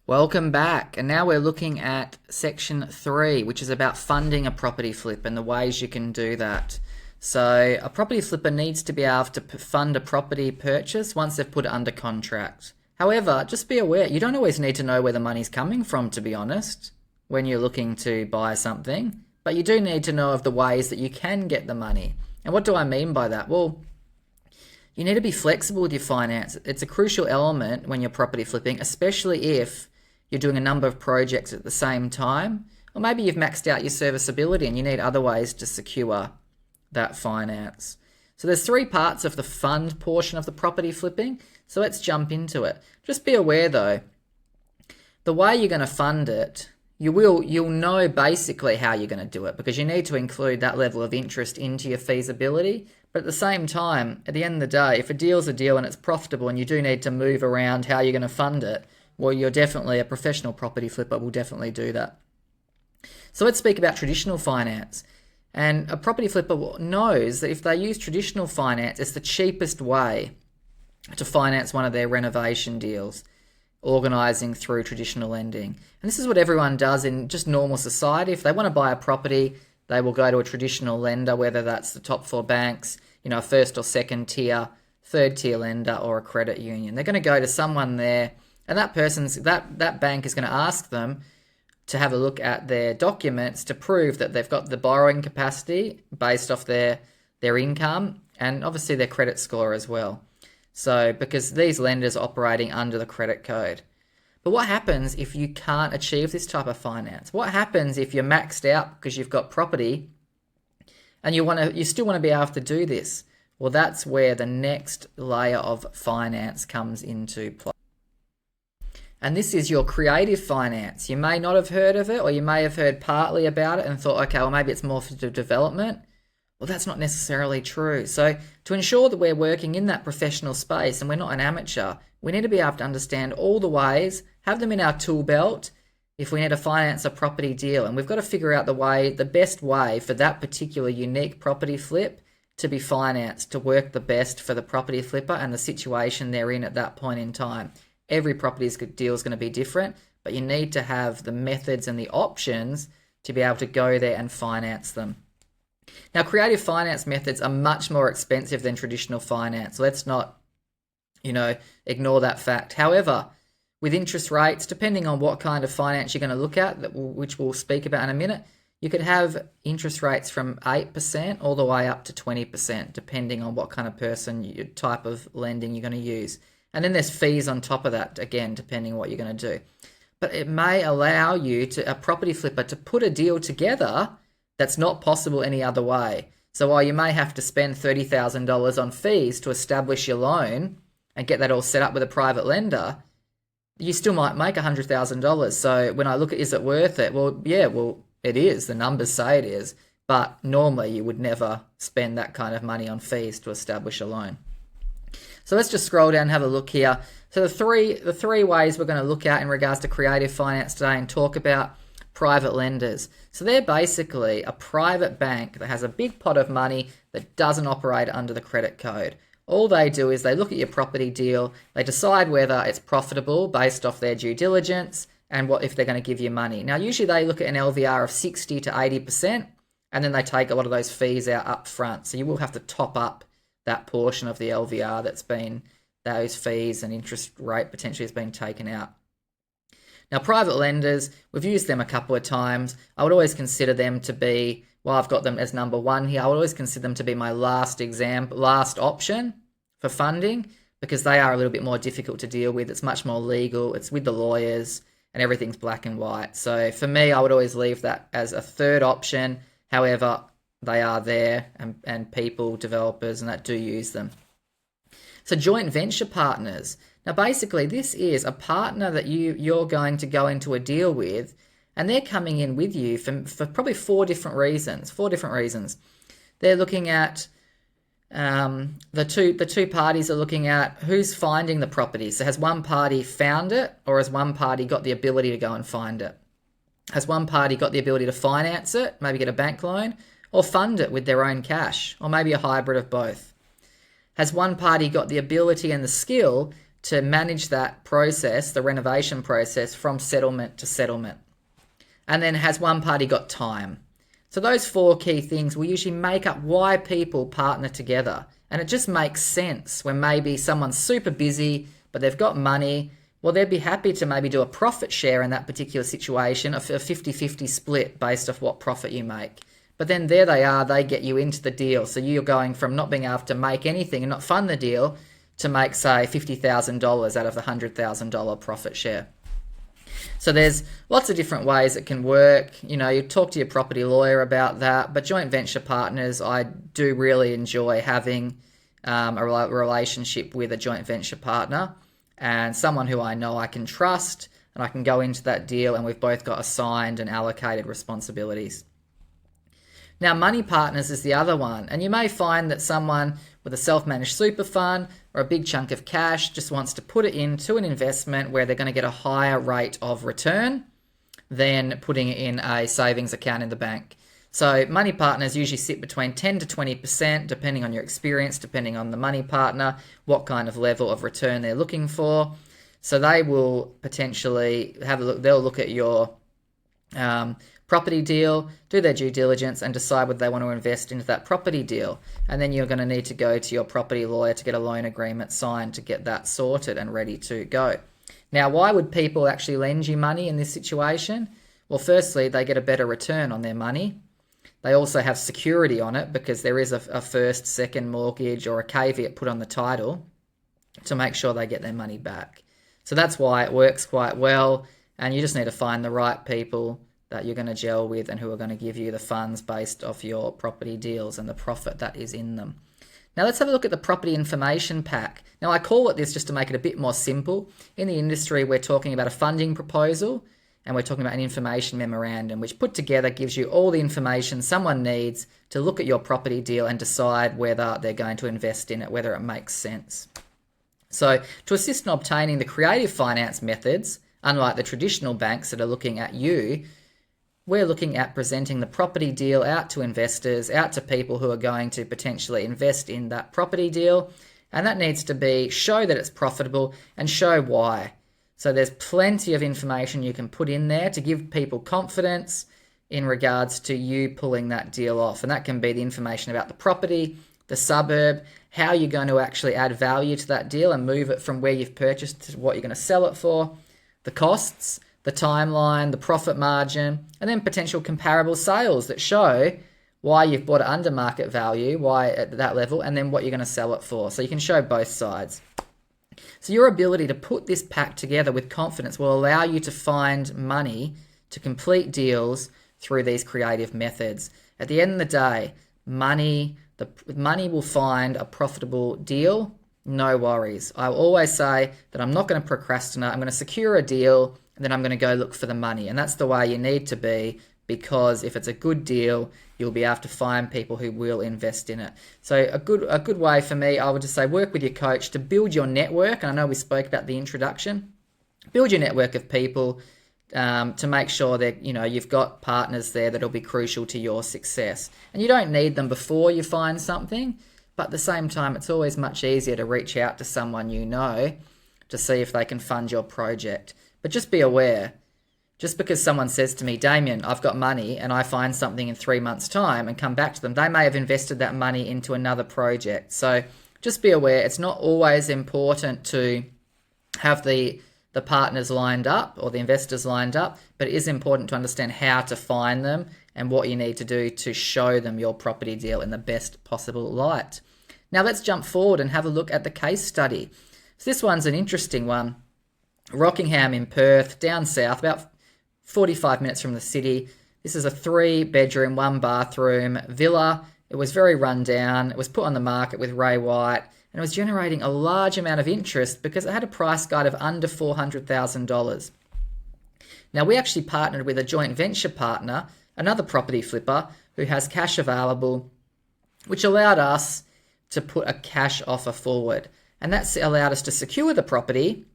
Welcome back. And now we're looking at section 3, which is about funding a property flip and the ways you can do that. So a property flipper needs to be able to fund a property purchase once they've put it under contract. However, just be aware, you don't always need to know where the money's coming from, to be honest, when you're looking to buy something. But you do need to know of the ways that you can get the money. And what do I mean by that? Well, you need to be flexible with your finance. It's a crucial element when you're property flipping, especially if you're doing a number of projects at the same time, or maybe you've maxed out your serviceability and you need other ways to secure that finance. So there's 3 parts of the fund portion of the property flipping. So let's jump into it. Just be aware though, the way you're going to fund it, you'll know basically how you're going to do it, because you need to include that level of interest into your feasibility. But at the same time, at the end of the day, if a deal's a deal and it's profitable and you do need to move around how you're going to fund it, well, you're definitely a professional property flipper will definitely do that. So let's speak about traditional finance. And a property flipper knows that if they use traditional finance, it's the cheapest way to finance one of their renovation deals, organising through traditional lending. And this is what everyone does in just normal society. If they want to buy a property, they will go to a traditional lender, whether that's the top 4 banks, a first or second tier, third tier lender, or a credit union. They're going to go to someone there, and that bank is going to ask them to have a look at their documents to prove that they've got the borrowing capacity based off their income and obviously their credit score as well. So because these lenders are operating under the credit code. But what happens if you can't achieve this type of finance? What happens if you're maxed out because you've got property and you still want to be able to do this? Well, that's where the next layer of finance comes into play. And this is your creative finance. You may not have heard of it, or you may have heard partly about it and thought, okay, well, maybe it's more for development. Well, that's not necessarily true. So to ensure that we're working in that professional space and we're not an amateur, we need to be able to understand all the ways, have them in our tool belt if we need to finance a property deal. And we've got to figure out the best way for that particular unique property flip to be financed, to work the best for the property flipper and the situation they're in at that point in time. Every property deal is going to be different, but you need to have the methods and the options to be able to go there and finance them. Now, creative finance methods are much more expensive than traditional finance. Let's not, ignore that fact. However, with interest rates, depending on what kind of finance you're going to look at, which we'll speak about in a minute, you could have interest rates from 8% all the way up to 20%, depending on what kind of type of lending you're going to use. And then there's fees on top of that, again, depending on what you're going to do. But it may allow a property flipper to put a deal together that's not possible any other way. So while you may have to spend $30,000 on fees to establish your loan and get that all set up with a private lender, you still might make $100,000. So when I look at, is it worth it? Well, yeah, it is. The numbers say it is. But normally you would never spend that kind of money on fees to establish a loan. So let's just scroll down and have a look here. So the three ways we're going to look at in regards to creative finance today and talk about private lenders. So they're basically a private bank that has a big pot of money that doesn't operate under the credit code. All they do is they look at your property deal, they decide whether it's profitable based off their due diligence and what if they're going to give you money. Now, usually they look at an LVR of 60 to 80%, and then they take a lot of those fees out up front. So you will have to top up that portion of the LVR those fees and interest rate potentially has been taken out. Now, private lenders, we've used them a couple of times. I would always consider them to be, well, I've got them as number 1 here. I would always consider them to be my last option for funding, because they are a little bit more difficult to deal with. It's much more legal. It's with the lawyers and everything's black and white. So for me, I would always leave that as a third option. However, they are there and people, developers, and that do use them. So joint venture partners. Now, basically, this is a partner that you're going to go into a deal with, and they're coming in with you for probably 4 different reasons. They're looking at the two parties are looking at who's finding the property. So has one party found it, or has one party got the ability to go and find it? Has one party got the ability to finance it, maybe get a bank loan, or fund it with their own cash, or maybe a hybrid of both? Has one party got the ability and the skill to manage that process, the renovation process, from settlement to settlement. And then has one party got time? So those 4 key things will usually make up why people partner together. And it just makes sense when maybe someone's super busy, but they've got money. Well, they'd be happy to maybe do a profit share in that particular situation, a 50-50 split based off what profit you make. But then there they are, they get you into the deal. So you're going from not being able to make anything and not fund the deal to make, say, $50,000 out of the $100,000 profit share. So there's lots of different ways it can work. You know, you talk to your property lawyer about that, but joint venture partners, I do really enjoy having a relationship with a joint venture partner and someone who I know I can trust, and I can go into that deal and we've both got assigned and allocated responsibilities. Now, money partners is the other one, and you may find that someone with a self-managed super fund or a big chunk of cash just wants to put it into an investment where they're going to get a higher rate of return than putting it in a savings account in the bank. So money partners usually sit between 10 to 20%, depending on your experience, depending on the money partner, what kind of level of return they're looking for. So they will potentially have a look, they'll look at your property deal, do their due diligence and decide whether they want to invest into that property deal. And then you're going to need to go to your property lawyer to get a loan agreement signed to get that sorted and ready to go. Now, why would people actually lend you money in this situation? Well, firstly, they get a better return on their money. They also have security on it because there is a first, second mortgage or a caveat put on the title to make sure they get their money back. So that's why it works quite well, and you just need to find the right people that you're going to gel with and who are going to give you the funds based off your property deals and the profit that is in them. Now let's have a look at the property information pack. Now I call it this just to make it a bit more simple. In the industry, we're talking about a funding proposal and we're talking about an information memorandum, which put together gives you all the information someone needs to look at your property deal and decide whether they're going to invest in it, whether it makes sense. So to assist in obtaining the creative finance methods, unlike the traditional banks that are looking at you, we're looking at presenting the property deal out to investors, out to people who are going to potentially invest in that property deal. And that needs to show that it's profitable and show why. So there's plenty of information you can put in there to give people confidence in regards to you pulling that deal off. And that can be the information about the property, the suburb, how you're going to actually add value to that deal and move it from where you've purchased to what you're going to sell it for, the costs, the timeline, the profit margin, and then potential comparable sales that show why you've bought it under market value, why at that level, and then what you're going to sell it for. So you can show both sides. So your ability to put this pack together with confidence will allow you to find money to complete deals through these creative methods. At the end of the day, money will find a profitable deal, no worries. I will always say that I'm not going to procrastinate. I'm going to secure a deal and then I'm going to go look for the money. And that's the way you need to be, because if it's a good deal, you'll be able to find people who will invest in it. So a good way for me, I would just say work with your coach to build your network. And I know we spoke about the introduction. Build your network of people to make sure that you've got partners there that'll be crucial to your success. And you don't need them before you find something, but at the same time, it's always much easier to reach out to someone you know to see if they can fund your project. But just be aware, just because someone says to me, Damien, I've got money, and I find something in 3 months' time and come back to them, they may have invested that money into another project. So just be aware, it's not always important to have the partners lined up or the investors lined up, but it is important to understand how to find them and what you need to do to show them your property deal in the best possible light. Now let's jump forward and have a look at the case study. So this one's an interesting one. Rockingham in Perth, down south, about 45 minutes from the city. This is a 3-bedroom, 1-bathroom villa. It was very run down. It was put on the market with Ray White, and it was generating a large amount of interest because it had a price guide of under $400,000. Now, we actually partnered with a joint venture partner, another property flipper, who has cash available, which allowed us to put a cash offer forward. And that's allowed us to secure the property,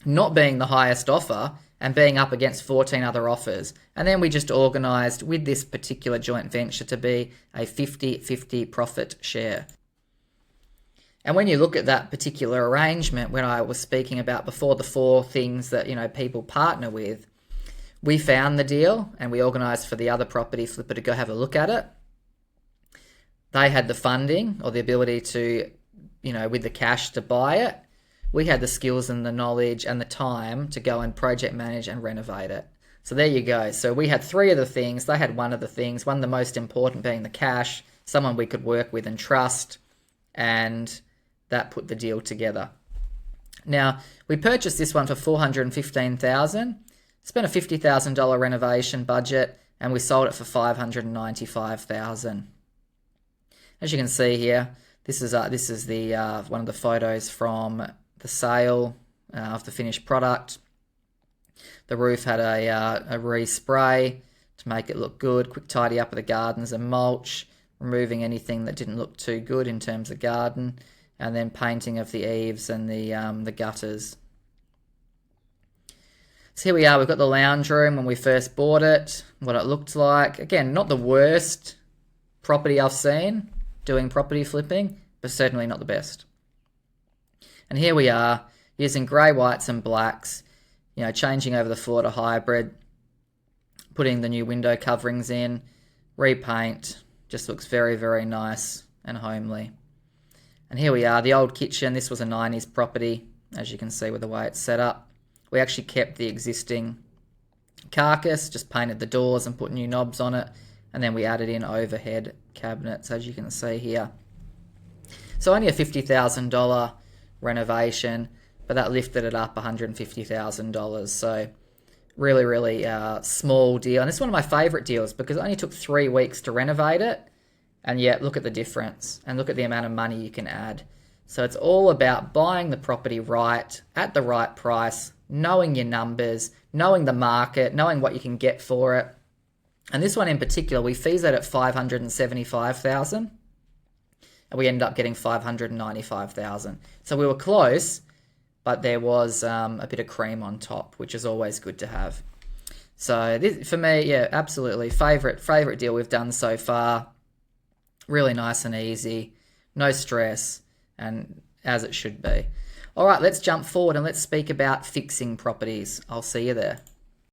not being the highest offer and being up against 14 other offers. And then we just organised with this particular joint venture to be a 50-50 profit share. And when you look at that particular arrangement, when I was speaking about before the 4 things that, you know, people partner with, we found the deal and we organised for the other property flipper to go have a look at it. They had the funding or the ability to, you know, with the cash to buy it. We had the skills and the knowledge and the time to go and project manage and renovate it. So there you go. So we had 3 of the things. They had 1 of the things. One of the most important being the cash, someone we could work with and trust, and that put the deal together. Now, we purchased this one for $415,000, spent a $50,000 renovation budget, and we sold it for $595,000. As you can see here, this is the one of the photos from the sale of the finished product. The roof had a respray to make it look good, quick tidy up of the gardens and mulch, removing anything that didn't look too good in terms of garden, and then painting of the eaves and the gutters. So here we are, we've got the lounge room when we first bought it, what it looked like. Again, not the worst property I've seen doing property flipping, but certainly not the best. And here we are, using grey, whites and blacks, you know, changing over the floor to hybrid, putting the new window coverings in, repaint, just looks very, very nice and homely. And here we are, the old kitchen. This was a 90s property, as you can see with the way it's set up. We actually kept the existing carcass, just painted the doors and put new knobs on it, and then we added in overhead cabinets, as you can see here. So only a $50,000 renovation, but that lifted it up $150,000. So really, really small deal. And it's one of my favourite deals because it only took 3 weeks to renovate it. And yet, look at the difference and look at the amount of money you can add. So it's all about buying the property right, at the right price, knowing your numbers, knowing the market, knowing what you can get for it. And this one in particular, we fees it at $575,000. And we ended up getting $595,000. So we were close, but there was a bit of cream on top, which is always good to have. So this, for me, yeah, absolutely favourite deal we've done so far. Really nice and easy, no stress, and as it should be. All right, let's jump forward and let's speak about fixing properties. I'll see you there.